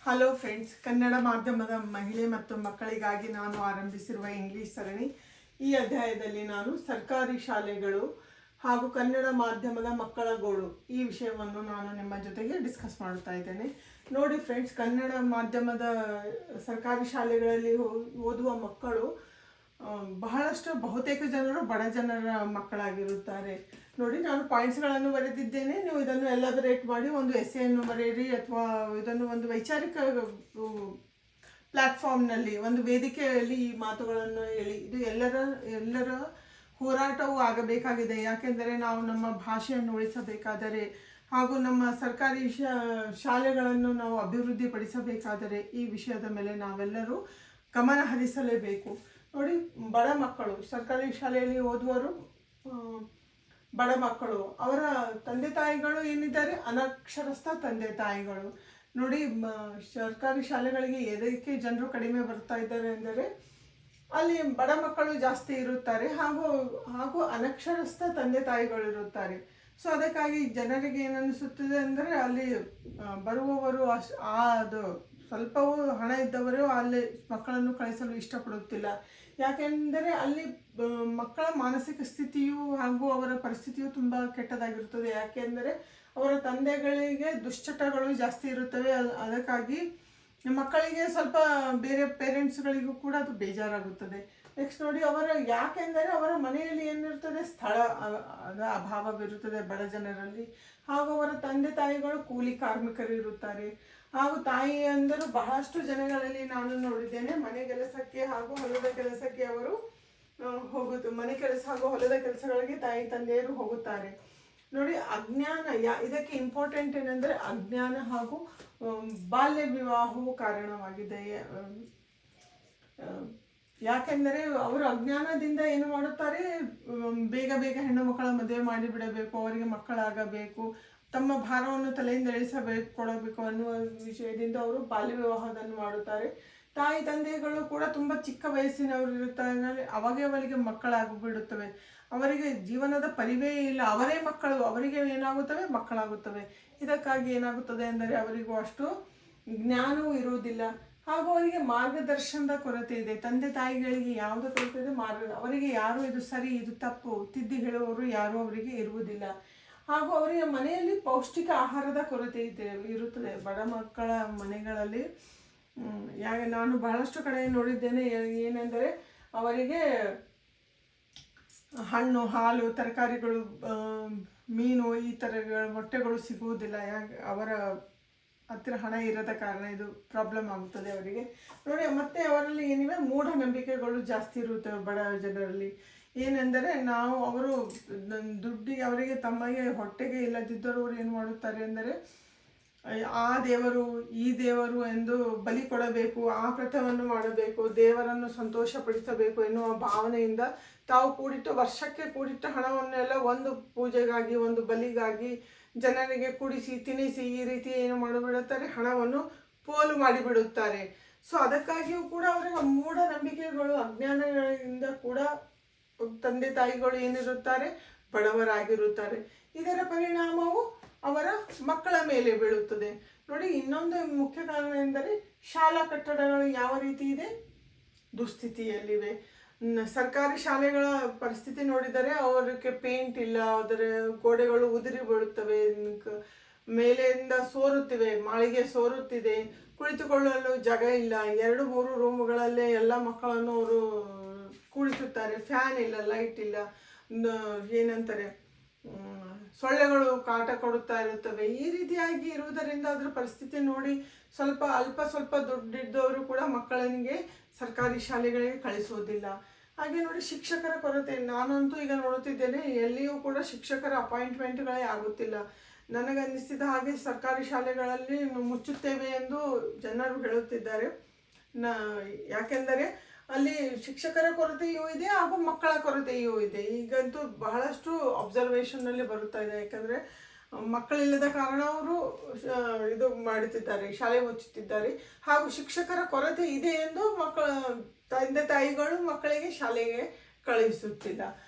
Hello friends, Kannada ಮಾಧ್ಯಮದ ಮಹಿಳೆ ಮತ್ತು ಮಕ್ಕಳಿಗಾಗಿ ನಾನು ಆರಂಭಿಸಿರುವ ಇಂಗ್ಲಿಷ್ ಸರಣಿ. ಈ ಅಧ್ಯಾಯದಲ್ಲಿ ನಾನು ಸರ್ಕಾರಿ ಶಾಲೆಗಳು ಹಾಗೂ ಕನ್ನಡ ಮಾಧ್ಯಮದ ಮಕ್ಕಳ ಗೋಳು ಈ ವಿಷಯವನ್ನು ನಾನು ನಿಮ್ಮ ಜೊತೆಗೆ ಡಿಸ್ಕಸ್ ಮಾಡ್ತಾ ಇದ್ದೇನೆ. ನೋಡಿ ಫ್ರೆಂಡ್ಸ್, ಕನ್ನಡ ಮಾಧ್ಯಮದ ಸರ್ಕಾರಿ ಶಾಲೆಗಳಲ್ಲಿ ಓದುವ ಮಕ್ಕಳು ಬಹಳಷ್ಟು ಬಹುತೇಕ ಜನರು ಬಡ ಜನರ ಮಕ್ಕಳಾಗಿರುತ್ತಾರೆ. ನೋಡಿ, ನಾನು ಪಾಯಿಂಟ್ಸ್ಗಳನ್ನು ಬರೆದಿದ್ದೇನೆ. ನೀವು ಇದನ್ನು ಎಲಾಬರೇಟ್ ಮಾಡಿ ಒಂದು ಎಸ್ಸೆಯನ್ನು ಬರೆಯಿರಿ, ಅಥವಾ ಇದನ್ನು ಒಂದು ವೈಚಾರಿಕ ಪ್ಲ್ಯಾಟ್ಫಾರ್ಮ್ನಲ್ಲಿ, ಒಂದು ವೇದಿಕೆಯಲ್ಲಿ ಈ ಮಾತುಗಳನ್ನು ಹೇಳಿ. ಇದು ಎಲ್ಲರ ಹೋರಾಟವೂ ಆಗಬೇಕಾಗಿದೆ. ಯಾಕೆಂದರೆ ನಾವು ನಮ್ಮ ಭಾಷೆಯನ್ನು ಉಳಿಸಬೇಕಾದರೆ ಹಾಗೂ ನಮ್ಮ ಸರ್ಕಾರಿ ಶಾಲೆಗಳನ್ನು ನಾವು ಅಭಿವೃದ್ಧಿಪಡಿಸಬೇಕಾದರೆ ಈ ವಿಷಯದ ಮೇಲೆ ನಾವೆಲ್ಲರೂ ಗಮನ ಹರಿಸಲೇಬೇಕು. ನೋಡಿ, ಬಡ ಮಕ್ಕಳು ಸರ್ಕಾರಿ ಶಾಲೆಯಲ್ಲಿ ಓದುವರು ಬಡ ಮಕ್ಕಳು, ಅವರ ತಂದೆ ತಾಯಿಗಳು ಏನಿದ್ದಾರೆ ಅನಕ್ಷರಸ್ಥ ತಂದೆ ತಾಯಿಗಳು. ನೋಡಿ, ಸರ್ಕಾರಿ ಶಾಲೆಗಳಿಗೆ ಎದಕ್ಕೆ ಜನರು ಕಡಿಮೆ ಬರ್ತಾ ಇದ್ದಾರೆ ಎಂದರೆ ಅಲ್ಲಿ ಬಡ ಮಕ್ಕಳು ಜಾಸ್ತಿ ಇರುತ್ತಾರೆ ಹಾಗೂ ಅನಕ್ಷರಸ್ಥ ತಂದೆ ತಾಯಿಗಳು ಇರುತ್ತಾರೆ. ಸೊ ಅದಕ್ಕಾಗಿ ಜನರಿಗೆ ಏನನ್ನಿಸುತ್ತದೆ ಅಂದರೆ ಅಲ್ಲಿ ಬರುವವರು ಅದು ಸ್ವಲ್ಪವೂ ಹಣ ಇದ್ದವರು ಅಲ್ಲಿ ಮಕ್ಕಳನ್ನು ಕಳಿಸಲು ಇಷ್ಟಪಡುತ್ತಿಲ್ಲ. ಯಾಕೆಂದರೆ ಅಲ್ಲಿ ಮಕ್ಕಳ ಮಾನಸಿಕ ಸ್ಥಿತಿಯು ಹಾಗೂ ಅವರ ಪರಿಸ್ಥಿತಿಯು ತುಂಬ ಕೆಟ್ಟದಾಗಿರುತ್ತದೆ. ಯಾಕೆಂದರೆ ಅವರ ತಂದೆಗಳಿಗೆ ದುಶ್ಚಟಗಳು ಜಾಸ್ತಿ ಇರುತ್ತವೆ. ಅದಕ್ಕಾಗಿ ಮಕ್ಕಳಿಗೆ ಸ್ವಲ್ಪ ಬೇರೆ ಪೇರೆಂಟ್ಸ್ಗಳಿಗೂ ಕೂಡ ಅದು ಬೇಜಾರಾಗುತ್ತದೆ. ನೆಕ್ಸ್ಟ್ ನೋಡಿ, ಯಾಕೆಂದರೆ ಅವರ ಮನೆಯಲ್ಲಿ ಏನಿರ್ತದೆ, ಸ್ಥಳ ಅಭಾವವಿರುತ್ತದೆ ಬಡ ಜನರಲ್ಲಿ. ಹಾಗೂ ಅವರ ತಂದೆ ತಾಯಿಗಳು ಕೂಲಿ ಕಾರ್ಮಿಕರು ಇರುತ್ತಾರೆ. ಹಾಗೂ ತಾಯಿಯಂದರು ಬಹಳಷ್ಟು ಜನಗಳಲ್ಲಿ ನಾನು ನೋಡಿದ್ದೇನೆ, ಮನೆ ಕೆಲಸಕ್ಕೆ ಹಾಗೂ ಹೊಲದ ಕೆಲಸಕ್ಕೆ ಅವರು ಮನೆ ಕೆಲಸ ಹಾಗೂ ಹೊಲದ ಕೆಲಸಗಳಿಗೆ ತಾಯಿ ತಂದೆಯರು ಹೋಗುತ್ತಾರೆ. ನೋಡಿ, ಅಜ್ಞಾನ ಇದಕ್ಕೆ ಇಂಪಾರ್ಟೆಂಟ್ ಏನಂದರೆ ಅಜ್ಞಾನ ಹಾಗೂ ಬಾಲ್ಯ ವಿವಾಹವು ಕಾರಣವಾಗಿದೆ. ಯಾಕೆಂದರೆ ಅವರು ಅಜ್ಞಾನದಿಂದ ಏನು ಮಾಡುತ್ತಾರೆ, ಬೇಗ ಬೇಗ ಹೆಣ್ಣು ಮಕ್ಕಳ ಮದುವೆ ಮಾಡಿಬಿಡಬೇಕು, ಅವರಿಗೆ ಮಕ್ಕಳಾಗಬೇಕು, ತಮ್ಮ ಭಾರವನ್ನು ತಲೆಯಿಂದ ಕೊಡಬೇಕು ಅನ್ನುವ ವಿಷಯದಿಂದ ಅವರು ಬಾಲ್ಯ ವಿವಾಹವನ್ನು ಮಾಡುತ್ತಾರೆ. ತಾಯಿ ತಂದೆಗಳು ಕೂಡ ತುಂಬ ಚಿಕ್ಕ ವಯಸ್ಸಿನವರು ಇರುತ್ತಾರೆ. ಅವರಿಗೆ ಮಕ್ಕಳಾಗಿಬಿಡುತ್ತವೆ. ಅವರಿಗೆ ಜೀವನದ ಪರಿವೇ ಇಲ್ಲ, ಅವರೇ ಮಕ್ಕಳು, ಅವರಿಗೆ ಏನಾಗುತ್ತವೆ, ಮಕ್ಕಳಾಗುತ್ತವೆ. ಇದಕ್ಕಾಗಿ ಏನಾಗುತ್ತದೆ ಅಂದರೆ ಅವರಿಗೂ ಅಷ್ಟು ಜ್ಞಾನವೂ ಇರುವುದಿಲ್ಲ ಹಾಗೂ ಅವರಿಗೆ ಮಾರ್ಗದರ್ಶನದ ಕೊರತೆ ಇದೆ. ತಂದೆ ತಾಯಿಗಳಿಗೆ ಯಾವುದು ಕೊರತೆ ಇದೆ, ಅವರಿಗೆ ಯಾರು ಇದು ಸರಿ ಇದು ತಪ್ಪು ತಿದ್ದಿ ಹೇಳುವವರು ಯಾರು ಅವರಿಗೆ ಇರುವುದಿಲ್ಲ. ಹಾಗೂ ಅವರಿಗೆ ಮನೆಯಲ್ಲಿ ಪೌಷ್ಟಿಕ ಆಹಾರದ ಕೊರತೆ ಇರುತ್ತದೆ ಬಡ ಮಕ್ಕಳ ಮನೆಗಳಲ್ಲಿ. ನಾನು ಬಹಳಷ್ಟು ಕಡೆ ನೋಡಿದ್ದೇನೆ, ಏನೆಂದರೆ ಅವರಿಗೆ ಹಣ್ಣು, ಹಾಲು, ತರಕಾರಿಗಳು, ಮೀನು, ಈ ಥರ ಮೊಟ್ಟೆಗಳು ಸಿಗುವುದಿಲ್ಲ. ಅವರ ಹತ್ತಿರ ಹಣ ಇರದ ಕಾರಣ ಇದು ಪ್ರಾಬ್ಲಮ್ ಆಗುತ್ತದೆ ಅವರಿಗೆ. ನೋಡಿ, ಮತ್ತೆ ಅವರಲ್ಲಿ ಏನಿವೆ, ಮೂಢನಂಬಿಕೆಗಳು ಜಾಸ್ತಿ ಇರುತ್ತವೆ ಬಡ ಜನರಲ್ಲಿ. ಏನೆಂದರೆ ಅವರು ದುಡ್ಡಿಗೆ, ಅವರಿಗೆ ತಮಗೆ ಹೊಟ್ಟೆಗೆ ಇಲ್ಲದಿದ್ದರೂ ಅವರು ಏನು ಮಾಡುತ್ತಾರೆ ಎಂದರೆ ಆ ದೇವರು ಈ ದೇವರು ಎಂದು ಬಲಿ ಕೊಡಬೇಕು, ಆ ವ್ರತವನ್ನು ಮಾಡಬೇಕು, ದೇವರನ್ನು ಸಂತೋಷಪಡಿಸಬೇಕು ಎನ್ನುವ ಭಾವನೆಯಿಂದ ತಾವು ವರ್ಷಕ್ಕೆ ಕೂಡಿಟ್ಟ ಹಣವನ್ನೆಲ್ಲ ಒಂದು ಪೂಜೆಗಾಗಿ, ಒಂದು ಬಲಿಗಾಗಿ ಜನರಿಗೆ ಕುಡಿಸಿ ತಿನ್ನಿಸಿ ಈ ರೀತಿ ಏನು ಮಾಡಿಬಿಡುತ್ತಾರೆ, ಹಣವನ್ನು ಪೋಲು ಮಾಡಿಬಿಡುತ್ತಾರೆ. ಸೊ ಅದಕ್ಕಾಗಿಯೂ ಕೂಡ ಅವರಿಗೆ ಮೂಢನಂಬಿಕೆಗಳು, ಅಜ್ಞಾನಗಳಿಂದ ಕೂಡ ತಂದೆ ತಾಯಿಗಳು ಏನಿರುತ್ತಾರೆ, ಬಡವರಾಗಿರುತ್ತಾರೆ. ಇದರ ಪರಿಣಾಮವು ಅವರ ಮಕ್ಕಳ ಮೇಲೆ ಬೀಳುತ್ತದೆ. ನೋಡಿ, ಇನ್ನೊಂದು ಮುಖ್ಯ ಕಾರಣ ಎಂದರೆ ಶಾಲಾ ಕಟ್ಟಡಗಳು ಯಾವ ರೀತಿ ಇದೆ, ದುಸ್ಥಿತಿಯಲ್ಲಿವೆ. ಸರ್ಕಾರಿ ಶಾಲೆಗಳ ಪರಿಸ್ಥಿತಿ ನೋಡಿದರೆ ಅವರಿಗೆ ಪೇಂಟ್ ಇಲ್ಲ, ಅದರ ಗೋಡೆಗಳು ಉದುರಿ ಬೀಳುತ್ತವೆ, ಮೇಲೆಯಿಂದ ಸೋರುತ್ತಿವೆ, ಮಾಳಿಗೆ ಸೋರುತ್ತಿದೆ, ಕುಳಿತುಕೊಳ್ಳಲು ಜಾಗ ಇಲ್ಲ, 2-3 ರೂಮುಗಳಲ್ಲೇ ಎಲ್ಲ ಮಕ್ಕಳನ್ನು ಅವರು ಕೂಡಿಸುತ್ತಾರೆ, ಫ್ಯಾನ್ ಇಲ್ಲ, ಲೈಟ್ ಇಲ್ಲ, ಏನಂತಾರೆ ಸೊಳ್ಳೆಗಳು ಕಾಟ ಕೊಡುತ್ತಾ ಇರುತ್ತವೆ. ಈ ರೀತಿಯಾಗಿ ಇರುವುದರಿಂದ ಅದರ ಪರಿಸ್ಥಿತಿ ನೋಡಿ ಸ್ವಲ್ಪ ದುಡ್ಡಿದ್ದವರು ಕೂಡ ಮಕ್ಕಳಿಗೆ ಸರ್ಕಾರಿ ಶಾಲೆಗಳಿಗೆ ಕಳಿಸುವುದಿಲ್ಲ. ಹಾಗೆ ನೋಡಿ, ಶಿಕ್ಷಕರ ಕೊರತೆ. ನಾನಂತೂ ಈಗ ನೋಡುತ್ತಿದ್ದೇನೆ, ಎಲ್ಲಿಯೂ ಕೂಡ ಶಿಕ್ಷಕರ ಅಪಾಯಿಂಟ್ಮೆಂಟ್ಗಳೇ ಆಗುತ್ತಿಲ್ಲ. ನನಗನ್ನಿಸಿದ ಹಾಗೆ ಸರ್ಕಾರಿ ಶಾಲೆಗಳಲ್ಲಿ ಮುಚ್ಚುತ್ತೇವೆ ಎಂದು ಜನರು ಹೇಳುತ್ತಿದ್ದಾರೆ. ಯಾಕೆಂದರೆ ಅಲ್ಲಿ ಶಿಕ್ಷಕರ ಕೊರತೆಯೂ ಇದೆ ಹಾಗೂ ಮಕ್ಕಳ ಕೊರತೆಯೂ ಇದೆ. ಈಗಂತೂ ಬಹಳಷ್ಟು ಅಬ್ಸರ್ವೇಷನ್ನಲ್ಲಿ ಬರುತ್ತಾ ಇದೆ. ಯಾಕಂದರೆ ಮಕ್ಕಳಿಲ್ಲದ ಕಾರಣ ಅವರು ಇದು ಮಾಡುತ್ತಿದ್ದಾರೆ, ಶಾಲೆ ಮುಚ್ಚುತ್ತಿದ್ದಾರೆ. ಹಾಗೂ ಶಿಕ್ಷಕರ ಕೊರತೆ ಇದೆ ಎಂದು ತಂದೆ ತಾಯಿಗಳು ಮಕ್ಕಳಿಗೆ ಶಾಲೆಗೆ ಕಳುಹಿಸುತ್ತಿಲ್ಲ.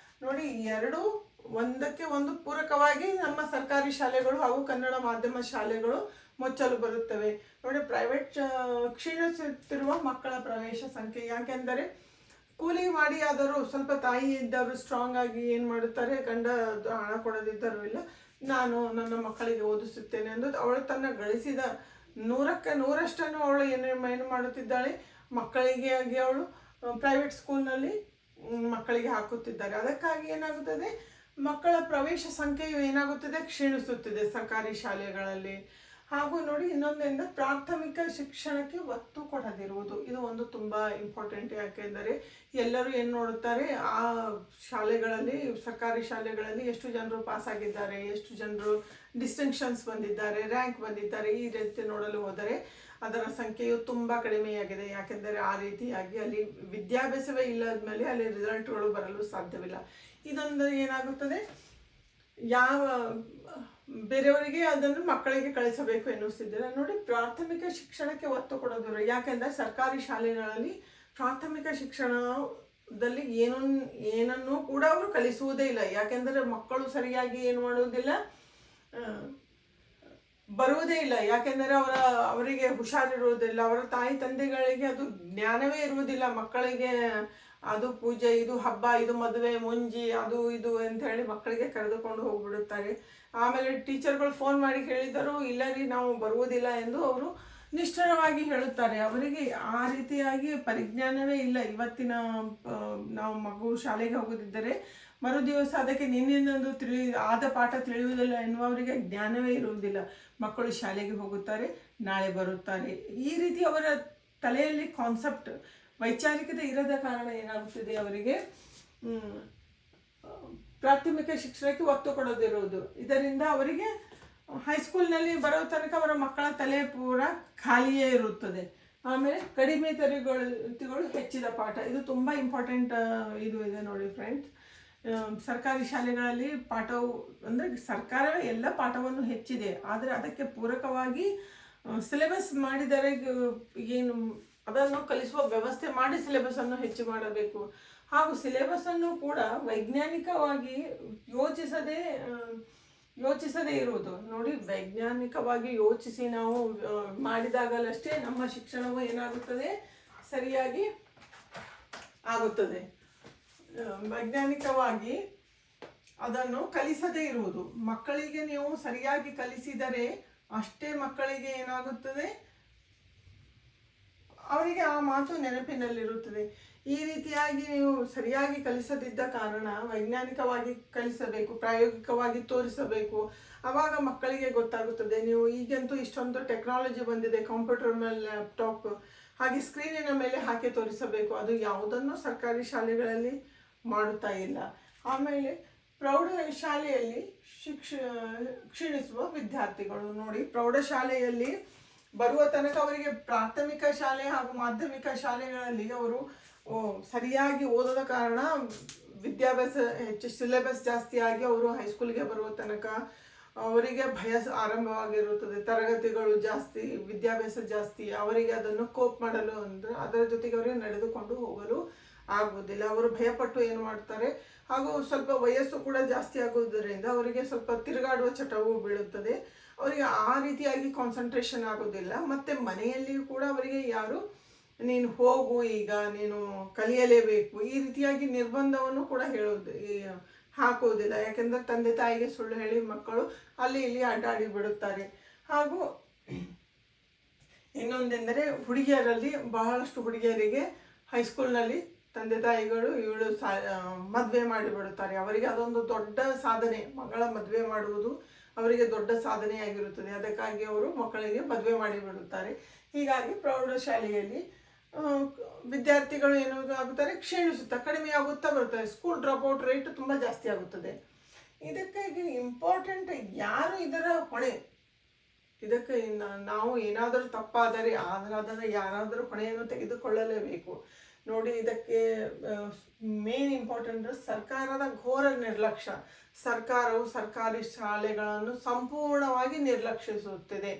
ನೋಡಿ, 2 ಒಂದಕ್ಕೆ ಒಂದು ಪೂರಕವಾಗಿ ನಮ್ಮ ಸರ್ಕಾರಿ ಶಾಲೆಗಳು ಹಾಗೂ ಕನ್ನಡ ಮಾಧ್ಯಮ ಶಾಲೆಗಳು ಮುಚ್ಚಲು ಬರುತ್ತವೆ. ನೋಡಿ, ಪ್ರೈವೇಟ್ ಕ್ಷೀಣಿಸುತ್ತಿರುವ ಮಕ್ಕಳ ಪ್ರವೇಶ ಸಂಖ್ಯೆ. ಯಾಕೆಂದರೆ ಕೂಲಿ ಮಾಡಿ ಆದರೂ ಸ್ವಲ್ಪ ತಾಯಿ ಇದ್ದವರು ಸ್ಟ್ರಾಂಗ್ ಆಗಿ ಏನು ಮಾಡುತ್ತಾರೆ, ಗಂಡ ಹಣ ಕೊಡದಿದ್ದರೂ ಇಲ್ಲ, ನಾನು ನನ್ನ ಮಕ್ಕಳಿಗೆ ಓದಿಸುತ್ತೇನೆ ಅಂದು ಅವಳು ತನ್ನ ಗಳಿಸಿದ 100ಕ್ಕೆ 100ರಷ್ಟನ್ನು ಅವಳು ಏನು ಮಾಡುತ್ತಿದ್ದಾಳೆ, ಮಕ್ಕಳಿಗೆ ಆಗಿ ಅವಳು ಪ್ರೈವೇಟ್ ಸ್ಕೂಲ್ನಲ್ಲಿ ಮಕ್ಕಳಿಗೆ ಹಾಕುತ್ತಿದ್ದಾರೆ. ಅದಕ್ಕಾಗಿ ಏನಾಗುತ್ತದೆ, ಮಕ್ಕಳ ಪ್ರವೇಶ ಸಂಖ್ಯೆಯು ಏನಾಗುತ್ತದೆ, ಕ್ಷೀಣಿಸುತ್ತಿದೆ ಸರ್ಕಾರಿ ಶಾಲೆಗಳಲ್ಲಿ. ಹಾಗೂ ನೋಡಿ, ಇನ್ನೊಂದರಿಂದ ಪ್ರಾಥಮಿಕ ಶಿಕ್ಷಣಕ್ಕೆ ಒತ್ತು ಕೊಡದಿರುವುದು, ಇದು ಒಂದು ತುಂಬ ಇಂಪಾರ್ಟೆಂಟ್. ಯಾಕೆಂದರೆ ಎಲ್ಲರೂ ಏನು ನೋಡುತ್ತಾರೆ, ಆ ಶಾಲೆಗಳಲ್ಲಿ, ಸರ್ಕಾರಿ ಶಾಲೆಗಳಲ್ಲಿ ಎಷ್ಟು ಜನರು ಪಾಸ್ ಆಗಿದ್ದಾರೆ, ಎಷ್ಟು ಜನರು ಡಿಸ್ಟಿಂಕ್ಷನ್ಸ್ ಬಂದಿದ್ದಾರೆ, ರ್ಯಾಂಕ್ ಬಂದಿದ್ದಾರೆ, ಈ ರೀತಿ ನೋಡಲು ಹೋದರೆ ಅದರ ಸಂಖ್ಯೆಯು ತುಂಬ ಕಡಿಮೆಯಾಗಿದೆ. ಯಾಕೆಂದರೆ ಆ ರೀತಿಯಾಗಿ ಅಲ್ಲಿ ವಿದ್ಯಾಭ್ಯಾಸವೇ ಇಲ್ಲದ ಮೇಲೆ ಅಲ್ಲಿ ರಿಸಲ್ಟ್ಗಳು ಬರಲು ಸಾಧ್ಯವಿಲ್ಲ. ಇದೊಂದು ಏನಾಗುತ್ತದೆ, ಯಾವ ಬೇರೆಯವರಿಗೆ ಅದನ್ನು ಮಕ್ಕಳಿಗೆ ಕಳಿಸಬೇಕು ಎನ್ನಿಸ್ತಿದ್ದೀರ. ನೋಡಿ, ಪ್ರಾಥಮಿಕ ಶಿಕ್ಷಣಕ್ಕೆ ಒತ್ತು ಕೊಡೋದಿಲ್ಲ. ಯಾಕೆಂದರೆ ಸರ್ಕಾರಿ ಶಾಲೆಗಳಲ್ಲಿ ಪ್ರಾಥಮಿಕ ಶಿಕ್ಷಣದಲ್ಲಿ ಏನನ್ನೂ ಕೂಡ ಅವರು ಕಲಿಸುವುದೇ ಇಲ್ಲ. ಯಾಕೆಂದರೆ ಮಕ್ಕಳು ಸರಿಯಾಗಿ ಏನು ಮಾಡುವುದಿಲ್ಲ, ಬರುವುದೇ ಇಲ್ಲ. ಯಾಕೆಂದರೆ ಅವರಿಗೆ ಹುಷಾರಿರುವುದಿಲ್ಲ, ಅವರ ತಾಯಿ ತಂದೆಗಳಿಗೆ ಅದು ಜ್ಞಾನವೇ ಇರುವುದಿಲ್ಲ. ಮಕ್ಕಳಿಗೆ ಅದು ಪೂಜೆ, ಇದು ಹಬ್ಬ, ಇದು ಮದುವೆ, ಮುಂಜಿ, ಅದು ಇದು ಅಂತ ಹೇಳಿ ಮಕ್ಕಳಿಗೆ ಕರೆದುಕೊಂಡು ಹೋಗ್ಬಿಡುತ್ತಾರೆ. ಆಮೇಲೆ ಟೀಚರ್ಗಳು ಫೋನ್ ಮಾಡಿ ಹೇಳಿದರೂ, ಇಲ್ಲ ರೀ ನಾವು ಬರುವುದಿಲ್ಲ ಎಂದು ಅವರು ನಿಷ್ಠುರವಾಗಿ ಹೇಳುತ್ತಾರೆ. ಅವರಿಗೆ ಆ ರೀತಿಯಾಗಿ ಪರಿಜ್ಞಾನವೇ ಇಲ್ಲ. ಇವತ್ತಿನ ನಾವು ಮಗು ಶಾಲೆಗೆ ಹೋಗೋದಿದ್ದರೆ ಮರುದಿವಸ ಅದಕ್ಕೆ ನಿನ್ನಿಂದೊಂದು ಆದ ಪಾಠ ತಿಳಿಯುವುದಿಲ್ಲ ಎನ್ನುವವರಿಗೆ ಜ್ಞಾನವೇ ಇರುವುದಿಲ್ಲ. ಮಕ್ಕಳು ಶಾಲೆಗೆ ಹೋಗುತ್ತಾರೆ, ನಾಳೆ ಬರುತ್ತಾರೆ. ಈ ರೀತಿ ಅವರ ತಲೆಯಲ್ಲಿ ಕಾನ್ಸೆಪ್ಟ್, ವೈಚಾರಿಕತೆ ಇರದ ಕಾರಣ ಏನಾಗುತ್ತದೆ, ಅವರಿಗೆ ಪ್ರಾಥಮಿಕ ಶಿಕ್ಷಣಕ್ಕೆ ಒತ್ತು ಕೊಡೋದಿರುವುದು. ಇದರಿಂದ ಅವರಿಗೆ ಹೈಸ್ಕೂಲ್ನಲ್ಲಿ ಬರೋ ತನಕ ಅವರ ಮಕ್ಕಳ ತಲೆ ಪೂರ ಖಾಲಿಯೇ ಇರುತ್ತದೆ. ಆಮೇಲೆ ಕಡಿಮೆ ತರಗತಿಗಳು, ಹೆಚ್ಚಿದ ಪಾಠ, ಇದು ತುಂಬ ಇಂಪಾರ್ಟೆಂಟ್ ಇದು ಇದೆ ನೋಡಿ ಫ್ರೆಂಡ್ಸ್. ಸರ್ಕಾರಿ ಶಾಲೆಗಳಲ್ಲಿ ಪಾಠವು ಅಂದರೆ ಸರ್ಕಾರ ಎಲ್ಲ ಪಾಠವನ್ನು ಹೆಚ್ಚಿದೆ, ಆದರೆ ಅದಕ್ಕೆ ಪೂರಕವಾಗಿ ಸಿಲೆಬಸ್ ಮಾಡಿದರೆ ಏನು ಅದನ್ನು ಕಲಿಸುವ ವ್ಯವಸ್ಥೆ ಮಾಡಿ ಸಿಲೆಬಸನ್ನು ಹೆಚ್ಚು ಮಾಡಬೇಕು. ಹಾಗೂ ಸಿಲೆಬಸನ್ನು ಕೂಡ ವೈಜ್ಞಾನಿಕವಾಗಿ ಯೋಚಿಸದೇ ಇರುವುದು. ನೋಡಿ, ವೈಜ್ಞಾನಿಕವಾಗಿ ಯೋಚಿಸಿ ನಾವು ಮಾಡಿದಾಗಲಷ್ಟೇ ನಮ್ಮ ಶಿಕ್ಷಣವು ಏನಾಗುತ್ತದೆ, ಸರಿಯಾಗಿ ಆಗುತ್ತದೆ. ವೈಜ್ಞಾನಿಕವಾಗಿ ಅದನ್ನು ಕಲಿಸದೇ ಇರುವುದು. ಮಕ್ಕಳಿಗೆ ನೀವು ಸರಿಯಾಗಿ ಕಲಿಸಿದರೆ ಅಷ್ಟೇ ಮಕ್ಕಳಿಗೆ ಏನಾಗುತ್ತದೆ, ಅವರಿಗೆ ಆ ಮಾತು ನೆನಪಿನಲ್ಲಿರುತ್ತದೆ. ಈ ರೀತಿಯಾಗಿ ನೀವು ಸರಿಯಾಗಿ ಕಲಿಸದಿದ್ದ ಕಾರಣ ವೈಜ್ಞಾನಿಕವಾಗಿ ಕಲಿಸಬೇಕು, ಪ್ರಾಯೋಗಿಕವಾಗಿ ತೋರಿಸಬೇಕು. ಆವಾಗ ಮಕ್ಕಳಿಗೆ ಗೊತ್ತಾಗುತ್ತದೆ. ನೀವು ಈಗಂತೂ ಇಷ್ಟೊಂದು ಟೆಕ್ನಾಲಜಿ ಬಂದಿದೆ, ಕಂಪ್ಯೂಟರ್ ಮೇಲೆ, ಲ್ಯಾಪ್ಟಾಪ್, ಹಾಗೆ ಸ್ಕ್ರೀನಿನ ಮೇಲೆ ಹಾಕಿ ತೋರಿಸಬೇಕು. ಅದು ಯಾವುದನ್ನು ಸರ್ಕಾರಿ ಶಾಲೆಗಳಲ್ಲಿ ಮಾಡುತ್ತಾ ಇಲ್ಲ. ಆಮೇಲೆ ಪ್ರೌಢಶಾಲೆಯಲ್ಲಿ ಕ್ಷೀಣಿಸುವ ವಿದ್ಯಾರ್ಥಿಗಳು. ನೋಡಿ, ಪ್ರೌಢಶಾಲೆಯಲ್ಲಿ ಬರುವ ತನಕ ಅವರಿಗೆ ಪ್ರಾಥಮಿಕ ಶಾಲೆ ಹಾಗೂ ಮಾಧ್ಯಮಿಕ ಶಾಲೆಗಳಲ್ಲಿ ಅವರು ಸರಿಯಾಗಿ ಓದದ ಕಾರಣ ವಿದ್ಯಾಭ್ಯಾಸ ಹೆಚ್ಚು, ಸಿಲೆಬಸ್ ಜಾಸ್ತಿ ಆಗಿ ಅವರು ಹೈಸ್ಕೂಲ್ಗೆ ಬರುವ ತನಕ ಅವರಿಗೆ ಭಯ ಆರಂಭವಾಗಿರುತ್ತದೆ. ತರಗತಿಗಳು ಜಾಸ್ತಿ, ವಿದ್ಯಾಭ್ಯಾಸ ಜಾಸ್ತಿ, ಅವರಿಗೆ ಅದನ್ನು ಕೋಪ್ ಮಾಡಲು ಅಂದರೆ ಅದರ ಜೊತೆಗೆ ಅವರಿಗೆ ನಡೆದುಕೊಂಡು ಹೋಗಲು ಆಗುವುದಿಲ್ಲ. ಅವರು ಭಯಪಟ್ಟು ಏನು ಮಾಡ್ತಾರೆ, ಹಾಗೂ ಸ್ವಲ್ಪ ವಯಸ್ಸು ಕೂಡ ಜಾಸ್ತಿ ಆಗುವುದರಿಂದ ಅವರಿಗೆ ಸ್ವಲ್ಪ ತಿರುಗಾಡುವ ಚಟವು ಬೀಳುತ್ತದೆ. ಅವರಿಗೆ ಆ ರೀತಿಯಾಗಿ ಕಾನ್ಸಂಟ್ರೇಷನ್ ಆಗೋದಿಲ್ಲ. ಮತ್ತು ಮನೆಯಲ್ಲಿಯೂ ಕೂಡ ಅವರಿಗೆ ಯಾರು ನೀನು ಹೋಗು, ಈಗ ನೀನು ಕಲಿಯಲೇಬೇಕು, ಈ ರೀತಿಯಾಗಿ ನಿರ್ಬಂಧವನ್ನು ಕೂಡ ಹಾಕುವುದಿಲ್ಲ. ಯಾಕೆಂದರೆ ತಂದೆ ತಾಯಿಗೆ ಸುಳ್ಳು ಹೇಳಿ ಮಕ್ಕಳು ಅಲ್ಲಿ ಇಲ್ಲಿ ಅಡ್ಡಾಡಿ ಬಿಡುತ್ತಾರೆ. ಹಾಗೂ ಇನ್ನೊಂದೆಂದರೆ ಹುಡುಗಿಯರಲ್ಲಿ ಬಹಳಷ್ಟು ಹುಡುಗಿಯರಿಗೆ ಹೈಸ್ಕೂಲ್ನಲ್ಲಿ ತಂದೆ ತಾಯಿಗಳು ಮದುವೆ ಮಾಡಿಬಿಡುತ್ತಾರೆ. ಅವರಿಗೆ ಅದೊಂದು ದೊಡ್ಡ ಸಾಧನೆ, ಮಗಳ ಮದುವೆ ಮಾಡುವುದು ಅವರಿಗೆ ದೊಡ್ಡ ಸಾಧನೆಯಾಗಿರುತ್ತದೆ. ಅದಕ್ಕಾಗಿ ಅವರು ಮಕ್ಕಳಿಗೆ ಮದುವೆ ಮಾಡಿಬಿಡುತ್ತಾರೆ. ಹೀಗಾಗಿ ಪ್ರೌಢಶಾಲೆಯಲ್ಲಿ ವಿದ್ಯಾರ್ಥಿಗಳು ಆಗುತ್ತಾರೆ, ಕ್ಷೀಣಿಸುತ್ತಾ ಕಡಿಮೆಯಾಗುತ್ತಾ ಬರುತ್ತಾರೆ. ಸ್ಕೂಲ್ ಡ್ರಾಪ್ಔಟ್ ರೇಟ್ ತುಂಬ ಜಾಸ್ತಿ ಆಗುತ್ತದೆ. ಇದಕ್ಕಾಗಿ ಇಂಪಾರ್ಟೆಂಟ್ ಯಾರು ಇದರ ಹೊಣೆ, ಇದಕ್ಕೆ ನಾವು ಏನಾದರೂ ತಪ್ಪಾದರೆ ಅದನ್ನು ಯಾರಾದರೂ ಹೊಣೆಯನ್ನು ತೆಗೆದುಕೊಳ್ಳಲೇಬೇಕು. ನೋಡಿ, ಇದಕ್ಕೆ ಮೇನ್ ಇಂಪಾರ್ಟೆಂಟ್ ಸರ್ಕಾರದ ಘೋರ ನಿರ್ಲಕ್ಷ್ಯ. ಸರ್ಕಾರವು ಸರ್ಕಾರಿ ಶಾಲೆಗಳನ್ನು ಸಂಪೂರ್ಣವಾಗಿ ನಿರ್ಲಕ್ಷಿಸುತ್ತಿದೆ.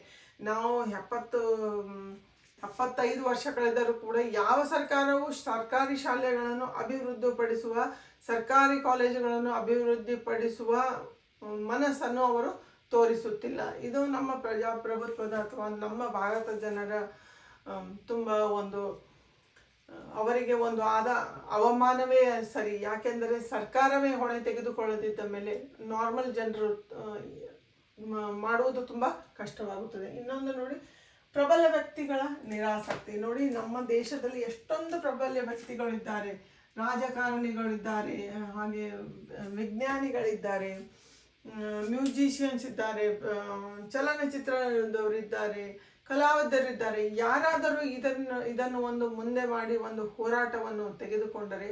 ನಾವು 75 ವರ್ಷ ಕಳೆದರೂ ಕೂಡ ಯಾವ ಸರ್ಕಾರವು ಸರ್ಕಾರಿ ಶಾಲೆಗಳನ್ನು ಅಭಿವೃದ್ಧಿಪಡಿಸುವ ಸರ್ಕಾರಿ ಕಾಲೇಜುಗಳನ್ನು ಅಭಿವೃದ್ಧಿಪಡಿಸುವ ಮನಸ್ಸನ್ನು ಅವರು ತೋರಿಸುತ್ತಿಲ್ಲ. ಇದು ನಮ್ಮ ಪ್ರಜಾಪ್ರಭುತ್ವದ ಅಥವಾ ನಮ್ಮ ಭಾರತ ಜನರ ತುಂಬ ಒಂದು ಅವರಿಗೆ ಒಂದು ಅವಮಾನವೇ ಸರಿ. ಯಾಕೆಂದರೆ ಸರ್ಕಾರವೇ ಹೊಣೆ ತೆಗೆದುಕೊಳ್ಳದಿದ್ದ ಮೇಲೆ ನಾರ್ಮಲ್ ಜನರು ಮಾಡುವುದು ತುಂಬ ಕಷ್ಟವಾಗುತ್ತದೆ. ಇನ್ನೊಂದು ನೋಡಿ, ಪ್ರಬಲ ವ್ಯಕ್ತಿಗಳ ನಿರಾಸಕ್ತಿ. ನೋಡಿ, ನಮ್ಮ ದೇಶದಲ್ಲಿ ಎಷ್ಟೊಂದು ಪ್ರಬಲ ವ್ಯಕ್ತಿಗಳಿದ್ದಾರೆ, ರಾಜಕಾರಣಿಗಳಿದ್ದಾರೆ, ಹಾಗೆ ವಿಜ್ಞಾನಿಗಳಿದ್ದಾರೆ, ಮ್ಯೂಸಿಷಿಯನ್ಸ್ ಇದ್ದಾರೆ, ಚಲನಚಿತ್ರದವರಿದ್ದಾರೆ, ಕಲಾವಿದರಿದ್ದಾರೆ. ಯಾರಾದರೂ ಇದನ್ನು ಒಂದು ಮುಂದೆ ಮಾಡಿ ಒಂದು ಹೋರಾಟವನ್ನು ತೆಗೆದುಕೊಂಡರೆ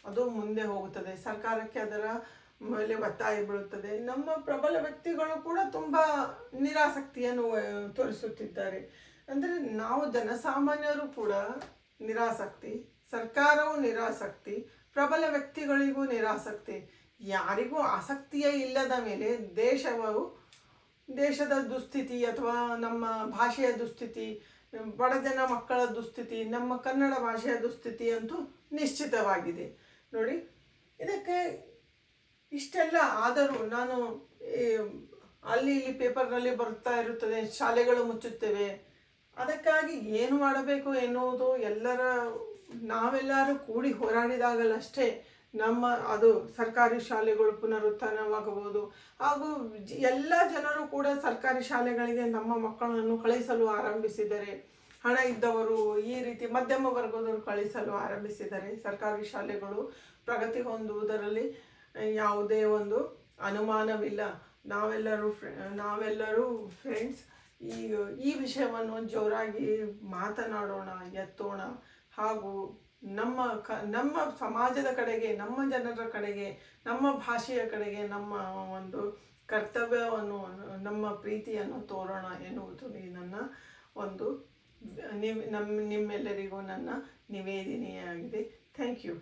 ಅದು ಮುಂದೆ ಹೋಗುತ್ತದೆ, ಸರ್ಕಾರಕ್ಕೆ ಅದರ ಮೇಲೆ ಒತ್ತಾಯ ಬೀಳುತ್ತದೆ. ನಮ್ಮ ಪ್ರಬಲ ವ್ಯಕ್ತಿಗಳು ಕೂಡ ತುಂಬ ನಿರಾಸಕ್ತಿಯನ್ನು ತೋರಿಸುತ್ತಿದ್ದಾರೆ. ಅಂದರೆ ನಾವು ಜನಸಾಮಾನ್ಯರು ಕೂಡ ನಿರಾಸಕ್ತಿ, ಸರ್ಕಾರವು ನಿರಾಸಕ್ತಿ, ಪ್ರಬಲ ವ್ಯಕ್ತಿಗಳಿಗೂ ನಿರಾಸಕ್ತಿ. ಯಾರಿಗೂ ಆಸಕ್ತಿಯೇ ಇಲ್ಲದ ಮೇಲೆ ದೇಶದ ದುಸ್ಥಿತಿ ಅಥವಾ ನಮ್ಮ ಭಾಷೆಯ ದುಸ್ಥಿತಿ, ಬಡಜನ ಮಕ್ಕಳ ದುಸ್ಥಿತಿ, ನಮ್ಮ ಕನ್ನಡ ಭಾಷೆಯ ದುಸ್ಥಿತಿ ಅಂತೂ ನಿಶ್ಚಿತವಾಗಿದೆ. ನೋಡಿ, ಇದಕ್ಕೆ ಇಷ್ಟೆಲ್ಲ ಆದರೂ ನಾನು ಅಲ್ಲಿ ಇಲ್ಲಿ ಪೇಪರ್ನಲ್ಲಿ ಬರ್ತಾ ಇರುತ್ತದೆ, ಶಾಲೆಗಳು ಮುಚ್ಚುತ್ತೇವೆ. ಅದಕ್ಕಾಗಿ ಏನು ಮಾಡಬೇಕು ಎನ್ನುವುದು ನಾವೆಲ್ಲರೂ ಕೂಡಿ ಹೋರಾಡಿದಾಗಲಷ್ಟೇ ಅದು ಸರ್ಕಾರಿ ಶಾಲೆಗಳು ಪುನರುತ್ಥಾನವಾಗಬಹುದು. ಹಾಗೂ ಎಲ್ಲ ಜನರು ಕೂಡ ಸರ್ಕಾರಿ ಶಾಲೆಗಳಿಗೆ ನಮ್ಮ ಮಕ್ಕಳನ್ನು ಕಳಿಸಲು ಆರಂಭಿಸಿದರೆ, ಹಣ ಇದ್ದವರು ಈ ರೀತಿ ಮಧ್ಯಮ ವರ್ಗದವರು ಕಳಿಸಲು ಆರಂಭಿಸಿದರೆ ಸರ್ಕಾರಿ ಶಾಲೆಗಳು ಪ್ರಗತಿ ಹೊಂದುವುದರಲ್ಲಿ ಯಾವುದೇ ಒಂದು ಅನುಮಾನವಿಲ್ಲ. ನಾವೆಲ್ಲರೂ ಫ್ರೆಂಡ್ಸ್ ಈ ವಿಷಯವನ್ನು ಜೋರಾಗಿ ಮಾತನಾಡೋಣ, ಎತ್ತೋಣ. ಹಾಗೂ ನಮ್ಮ ಸಮಾಜದ ಕಡೆಗೆ, ನಮ್ಮ ಜನರ ಕಡೆಗೆ, ನಮ್ಮ ಭಾಷೆಯ ಕಡೆಗೆ ನಮ್ಮ ಒಂದು ಕರ್ತವ್ಯವನ್ನು, ನಮ್ಮ ಪ್ರೀತಿಯನ್ನು ತೋರೋಣ ಎನ್ನುವುದು ನನ್ನ ಒಂದು ನಿಮ್ಮೆಲ್ಲರಿಗೂ ನನ್ನ ನಿವೇದನೆಯಾಗಿದೆ. Thank you.